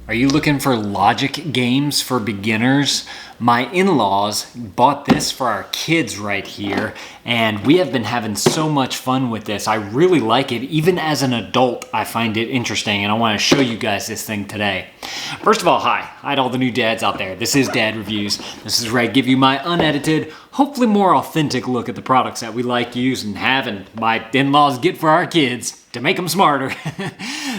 Are you looking for logic games for beginners? My in-laws bought this for our kids right here, and we have been having so much fun with this. I really like it. Even as an adult, I find it interesting, and I want to show you guys this thing today. First of all, hi to all the new dads out there. This is Dad Reviews. This is where I give you my unedited, hopefully more authentic look at the products that we like, use, and have, and my in-laws get for our kids to make them smarter.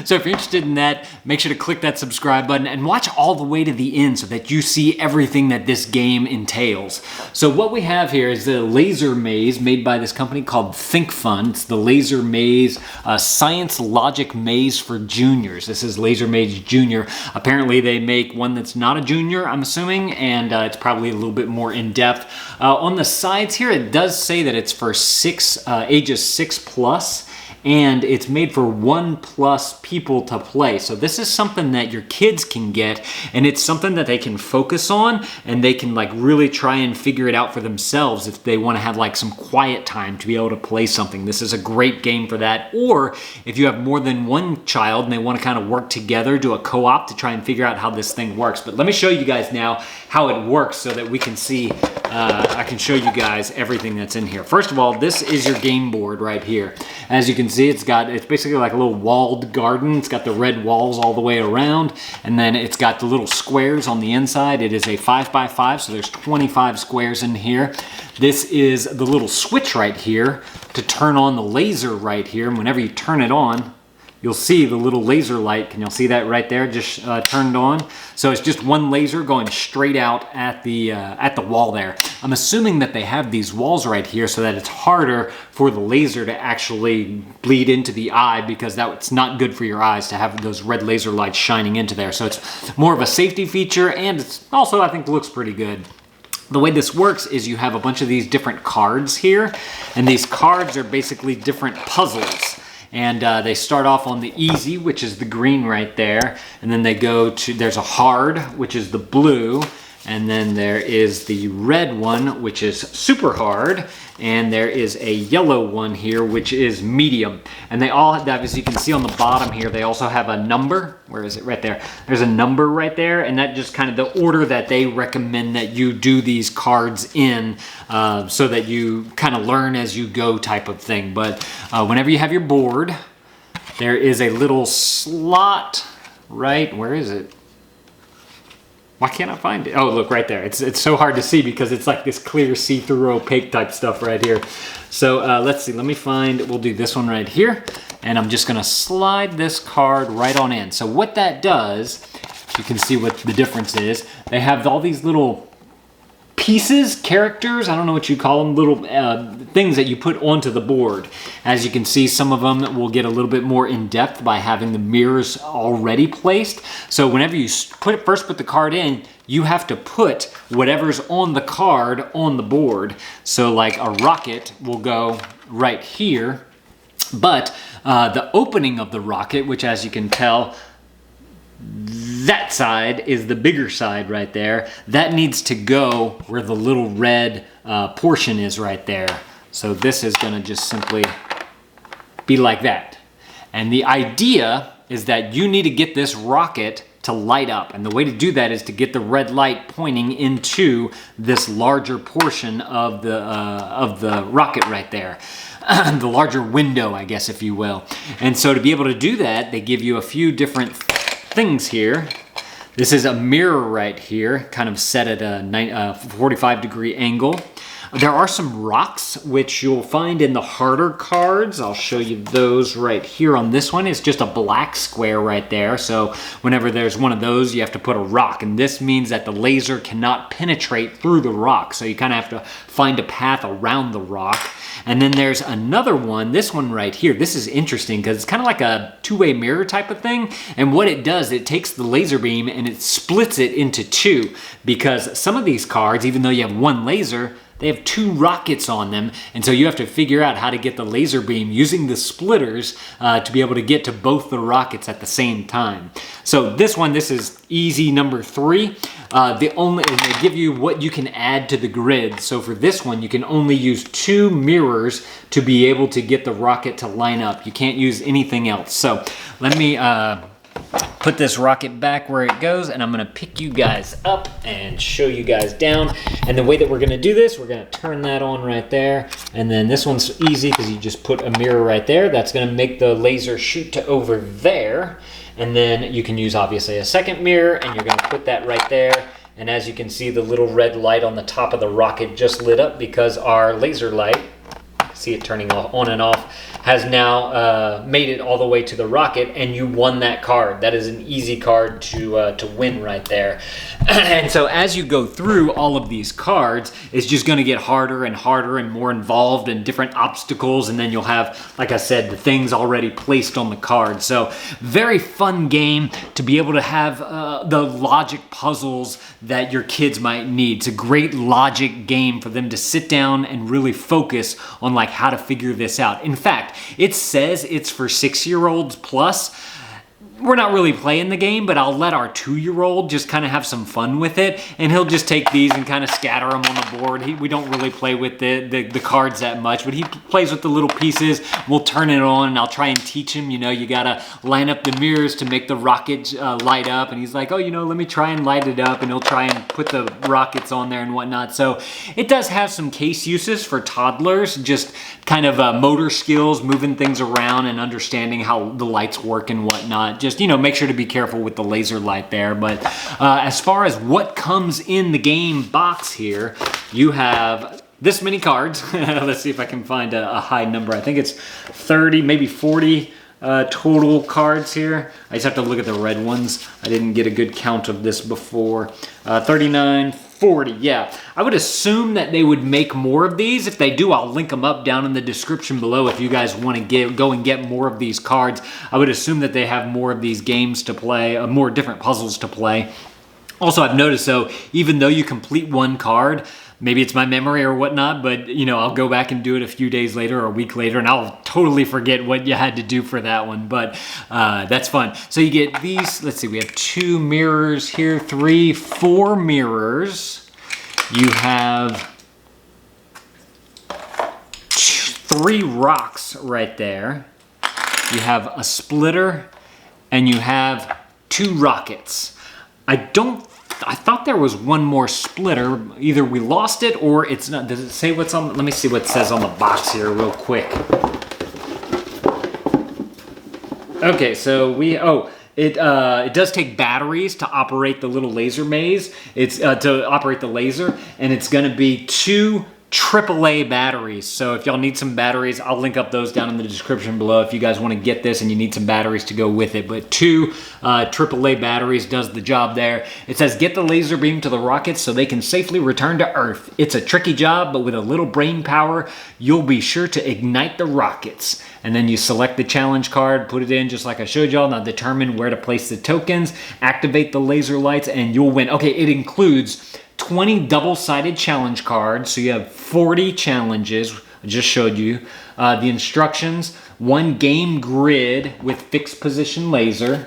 So if you're interested in that, make sure to click that subscribe button and watch all the way to the end so that you see everything that this game entails. So what we have here is the laser maze made by this company called ThinkFun. It's the laser maze, science logic maze for juniors. This is Laser Maze Junior. Apparently they make one that's not a junior, I'm assuming, and it's probably a little bit more in-depth. On the sides here, it does say that it's for ages 6+. And it's made for 1+ people to play. So this is something that your kids can get, and it's something that they can focus on, and they can like really try and figure it out for themselves if they want to have like some quiet time to be able to play something. This is a great game for that. Or if you have more than one child and they want to kind of work together, do a co-op to try and figure out how this thing works. But let me show you guys now how it works so that we can see, I can show you guys everything that's in here. First of all, this is your game board right here. As you can see, it's basically like a little walled garden. It's got the red walls all the way around, and then it's got the little squares on the inside. It is a 5x5, so there's 25 squares in here. This is the little switch right here to turn on the laser right here, and whenever you turn it on, you'll see the little laser light. Can you see that right there? Just turned on. So it's just one laser going straight out at the wall there. I'm assuming that they have these walls right here so that it's harder for the laser to actually bleed into the eye, because that's not good for your eyes to have those red laser lights shining into there. So it's more of a safety feature, and it's also, I think, looks pretty good. The way this works is you have a bunch of these different cards here, and these cards are basically different puzzles. And they start off on the easy, which is the green right there. And then they go to, there's a hard, which is the blue. And then there is the red one, which is super hard. And there is a yellow one here, which is medium. And they all have, as you can see on the bottom here, they also have a number. Where is it? Right there. There's a number right there. And that just kind of the order that they recommend that you do these cards in, so that you kind of learn as you go type of thing. But whenever you have your board, there is a little slot, right? Where is it? Why can't I find it? Oh, look right there. It's so hard to see because it's like this clear see-through opaque type stuff right here. So let's see, let me find, we'll do this one right here. And I'm just gonna slide this card right on in. So what that does, you can see what the difference is. They have all these little pieces, characters, I don't know what you call them, little things that you put onto the board. As you can see, some of them will get a little bit more in depth by having the mirrors already placed. So whenever you first put the card in, you have to put whatever's on the card on the board. So like a rocket will go right here, but the opening of the rocket, which as you can tell, that side is the bigger side right there. That needs to go where the little red portion is right there. So this is gonna just simply be like that. And the idea is that you need to get this rocket to light up. And the way to do that is to get the red light pointing into this larger portion of the rocket right there. The larger window, I guess, if you will. And so to be able to do that, they give you a few different things here. This is a mirror right here, kind of set at a 45-degree angle. There are some rocks, which you'll find in the harder cards. I'll show you those right here on this one. It's just a black square right there. So whenever there's one of those, you have to put a rock. And this means that the laser cannot penetrate through the rock. So you kind of have to find a path around the rock. And then there's another one, this one right here. This is interesting because it's kind of like a two-way mirror type of thing. And what it does, it takes the laser beam and it splits it into two, because some of these cards, even though you have one laser, they have two rockets on them, and so you have to figure out how to get the laser beam using the splitters to be able to get to both the rockets at the same time. So this one, this is easy number 3. They give you what you can add to the grid. So for this one, you can only use 2 mirrors to be able to get the rocket to line up. You can't use anything else. So let me put this rocket back where it goes, and I'm gonna pick you guys up and show you guys down. And the way that we're gonna do this, we're gonna turn that on right there. And then this one's easy because you just put a mirror right there. That's gonna make the laser shoot to over there. And then you can use obviously a second mirror, and you're gonna put that right there. And as you can see, the little red light on the top of the rocket just lit up because our laser light, see it turning on and off, has now made it all the way to the rocket, and you won that card. That is an easy card to win right there. And so as you go through all of these cards, it's just gonna get harder and harder and more involved and different obstacles, and then you'll have, like I said, the things already placed on the card. So very fun game to be able to have the logic puzzles that your kids might need. It's a great logic game for them to sit down and really focus on like how to figure this out. In fact, it says it's for 6-year-olds plus. We're not really playing the game, but I'll let our 2-year-old just kind of have some fun with it, and he'll just take these and kind of scatter them on the board. We don't really play with the cards that much, but he plays with the little pieces. We'll turn it on, and I'll try and teach him, you know, you gotta line up the mirrors to make the rocket light up, and he's like, oh, you know, let me try and light it up, and he'll try and put the rockets on there and whatnot. So it does have some case uses for toddlers, just kind of motor skills, moving things around and understanding how the lights work and whatnot. Just, you know, make sure to be careful with the laser light there. But as far as what comes in the game box here, you have this many cards. Let's see if I can find a high number. I think it's 30, maybe 40 total cards here. I just have to look at the red ones. I didn't get a good count of this before. 39, 40, yeah. I would assume that they would make more of these. If they do, I'll link them up down in the description below if you guys want to go and get more of these cards. I would assume that they have more of these games to play, more different puzzles to play. Also, I've noticed, though, even though you complete one card, maybe it's my memory or whatnot, but, you know, I'll go back and do it a few days later or a week later, and I'll totally forget what you had to do for that one, but that's fun. So you get these, let's see, we have 2 mirrors here, 3, 4 mirrors. You have 3 rocks right there. You have a splitter, and you have 2 rockets. I thought there was one more splitter. Either we lost it or it's not. Does it say what's on? Let me see what it says on the box here real quick. Okay, so it does take batteries to operate the little laser maze. It's to operate the laser, and it's gonna be 2 AAA batteries. So if y'all need some batteries, I'll link up those down in the description below if you guys want to get this and you need some batteries to go with it. But 2 AAA batteries does the job there. It says get the laser beam to the rockets so they can safely return to Earth. It's a tricky job, but with a little brain power, you'll be sure to ignite the rockets. And then you select the challenge card, put it in just like I showed y'all. Now determine where to place the tokens, activate the laser lights, and you'll win. Okay, it includes 20 double-sided challenge cards, so you have 40 challenges. I just showed you. The instructions, 1 game grid with fixed position laser,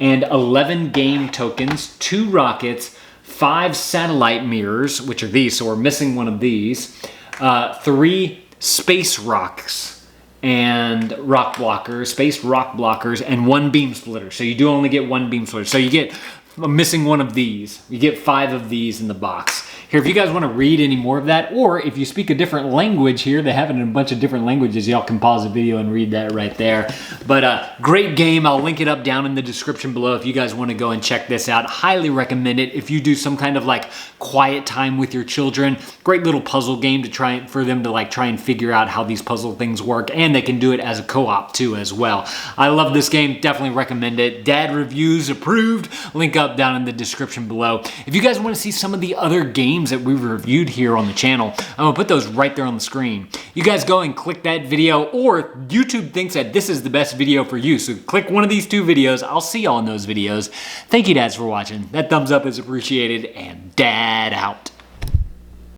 and 11 game tokens, 2 rockets, 5 satellite mirrors, which are these, so we're missing one of these, 3 space rocks and rock blockers, space rock blockers, and 1 beam splitter. So you do only get 1 beam splitter. So you get missing one of these. You get 5 of these in the box. Here, if you guys want to read any more of that, or if you speak a different language here, they have it in a bunch of different languages, y'all can pause the video and read that right there. But great game. I'll link it up down in the description below if you guys want to go and check this out. Highly recommend it if you do some kind of like quiet time with your children. Great little puzzle game to try for them to like try and figure out how these puzzle things work, and they can do it as a co-op too as well. I love this game. Definitely recommend it. Dad reviews approved. Link up down in the description below. If you guys want to see some of the other games that we've reviewed here on the channel, I'm gonna put those right there on the screen. You guys go and click that video, or YouTube thinks that this is the best video for you, so click one of these 2 videos. I'll see y'all in those videos. Thank you, dads, for watching. That thumbs up is appreciated, and Dad out.